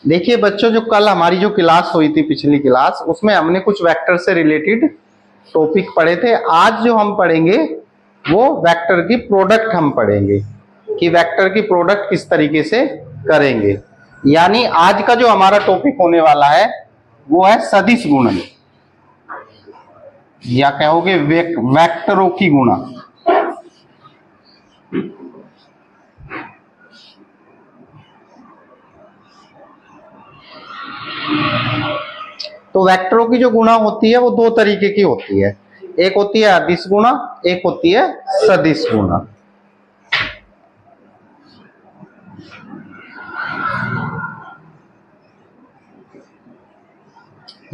देखिए बच्चों, जो कल हमारी जो क्लास हुई थी, पिछली क्लास, उसमें हमने कुछ वेक्टर से रिलेटेड टॉपिक पढ़े थे। आज जो हम पढ़ेंगे वो वेक्टर की प्रोडक्ट हम पढ़ेंगे कि वेक्टर की प्रोडक्ट किस तरीके से करेंगे। यानी आज का जो हमारा टॉपिक होने वाला है वो है सदिश गुणन, या कहोगे वेक्टरों की गुणा। तो वेक्टरों की जो गुणा होती है वो दो तरीके की होती है, एक होती है अदिश गुणा, एक होती है सदिश गुणा।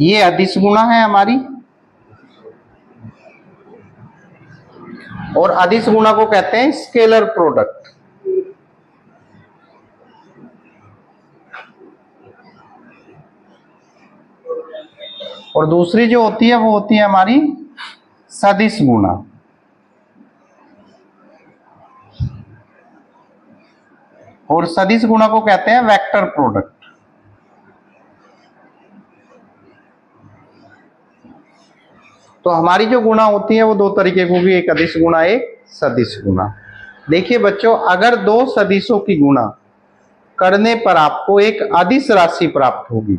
ये अदिश गुणा है हमारी, और अदिश गुणा को कहते हैं स्केलर प्रोडक्ट। और दूसरी जो होती है वो होती है हमारी सदिश गुणा। और सदिश गुणा को कहते हैं वेक्टर प्रोडक्ट। तो हमारी जो गुणा होती है वो दो तरीके की होगी, एक अदिश गुणा, एक सदिश गुणा। देखिए बच्चों, अगर दो सदिशों की गुणा करने पर आपको एक अदिश राशि प्राप्त होगी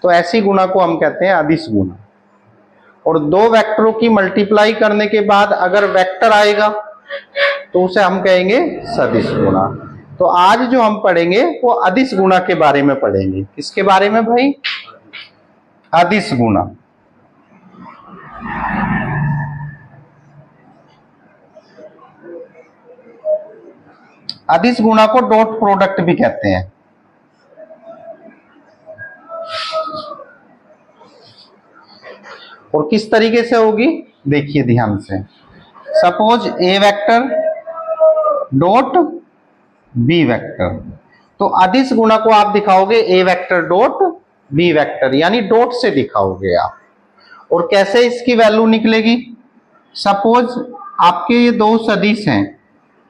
तो ऐसी गुणा को हम कहते हैं अदिश गुणा। और दो वेक्टरों की मल्टीप्लाई करने के बाद अगर वेक्टर आएगा तो उसे हम कहेंगे सदिश गुणा। तो आज जो हम पढ़ेंगे वो अदिश गुणा के बारे में पढ़ेंगे। किसके बारे में भाई? अदिश गुणा। अदिश गुणा को डॉट प्रोडक्ट भी कहते हैं। और किस तरीके से होगी देखिए ध्यान से। सपोज ए वेक्टर डॉट बी वेक्टर, तो अदिश गुणा को आप दिखाओगे ए वेक्टर डॉट बी वेक्टर, यानी डॉट से दिखाओगे आप। और कैसे इसकी वैल्यू निकलेगी? सपोज आपके ये दो सदिश हैं,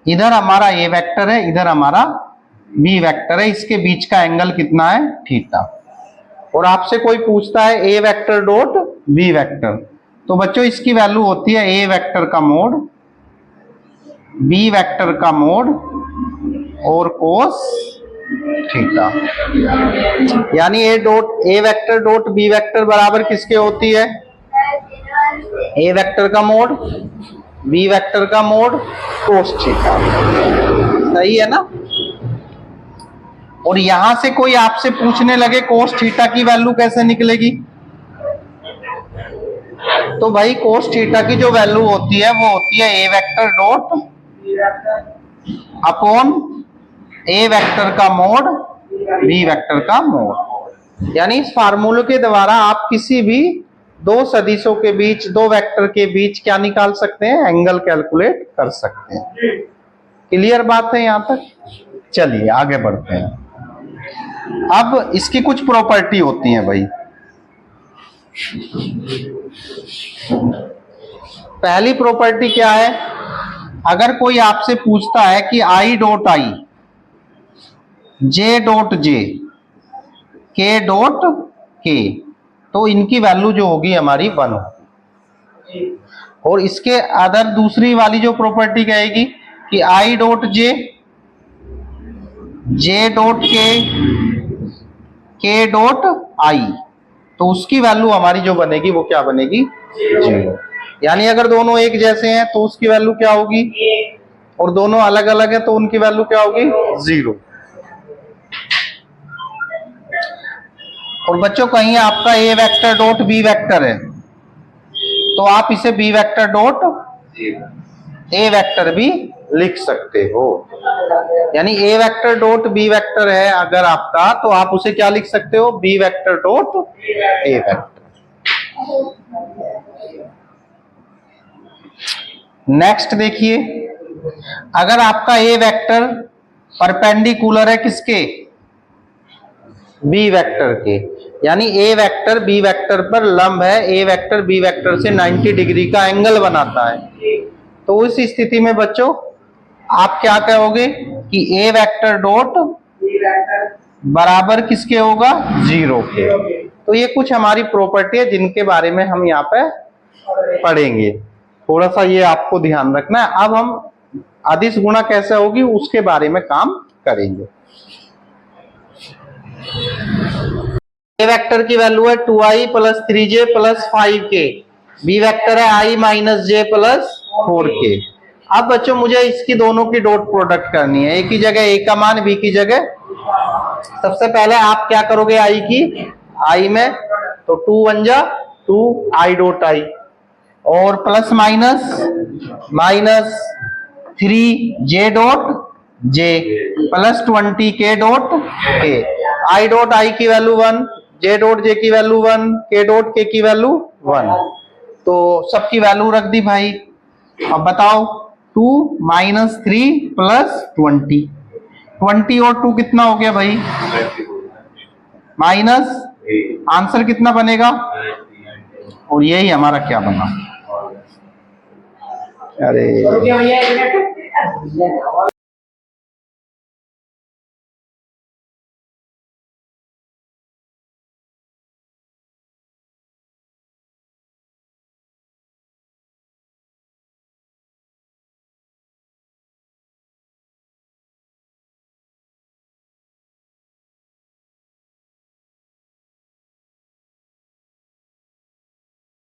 इधर हमारा ए वेक्टर है, इधर हमारा बी वेक्टर है, इसके बीच का एंगल कितना है? थीटा। और आपसे कोई पूछता है ए वेक्टर डॉट बी वेक्टर, तो बच्चों इसकी वैल्यू होती है ए वेक्टर का मोड, बी वेक्टर का मोड और कोस थीटा। यानी A vector dot B vector बराबर किसके होती है? ए वेक्टर का मोड, बी वेक्टर का मोड, कोस थीटा। सही है ना? और यहां से कोई आपसे पूछने लगे कोस थीटा की वैल्यू कैसे निकलेगी, तो भाई कोस थीटा की जो वैल्यू होती है वो होती है ए वेक्टर डॉट अपॉन ए वेक्टर का मोड, बी वेक्टर का मोड। यानी इस फार्मूले के द्वारा आप किसी भी दो सदिशों के बीच, दो वेक्टर के बीच क्या निकाल सकते हैं? एंगल कैलकुलेट कर सकते हैं। क्लियर बात है यहां तक? चलिए आगे बढ़ते हैं। अब इसकी कुछ प्रॉपर्टी होती हैं भाई। पहली प्रॉपर्टी क्या है? अगर कोई आपसे पूछता है कि I dot I, J dot J, के डॉट के, तो इनकी वैल्यू जो होगी हमारी 1 होगी। और इसके अदर दूसरी वाली जो प्रॉपर्टी कहेगी कि I dot J, J dot के डॉट आई, तो उसकी वैल्यू हमारी जो बनेगी वो क्या बनेगी? 0। यानी अगर दोनों एक जैसे हैं तो उसकी वैल्यू क्या होगी, और दोनों अलग अलग हैं तो उनकी वैल्यू क्या होगी? 0। और बच्चों कहीं आपका A vector dot B vector है तो आप इसे B vector dot A vector भी लिख सकते हो। यानी A vector dot B vector है अगर आपका, तो आप उसे क्या लिख सकते हो? B vector dot A vector. Next देखिए, अगर आपका ए वेक्टर परपेंडिकुलर है किसके? बी वेक्टर के, यानी ए वेक्टर बी वेक्टर पर लंब है, ए वेक्टर बी वेक्टर से 90 डिग्री का एंगल बनाता है, तो उस स्थिति में बच्चों आप क्या कहोगे कि ए वेक्टर डॉट बराबर किसके होगा, 0 के। तो ये कुछ हमारी प्रॉपर्टी है जिनके बारे में हम यहाँ पे पढ़ेंगे, थोड़ा सा ये आपको ध्यान रखना है। अब हम अदिश गुणा कैसे होगी उसके बारे में काम करेंगे। ए वेक्टर की वैल्यू है 2i plus 3j plus 5k, B vector है i minus j plus 4k। अब बच्चों मुझे इसकी दोनों की डॉट प्रोडक्ट करनी है, एक की जगह a का मान b की जगह। सबसे पहले आप क्या करोगे i की, i में तो 2 1 जा 2 i डॉट i, और plus minus 3j dot j plus 20k dot k। i dot i की वैल्यू 1, j डॉट j की वैल्यू 1, k डॉट k की वैल्यू 1। तो सबकी वैल्यू रख दी भाई। अब बताओ 2 माइनस 3 प्लस 20 और 2 कितना हो गया भाई, माइनस, आंसर कितना बनेगा, और यही हमारा क्या बना, अरे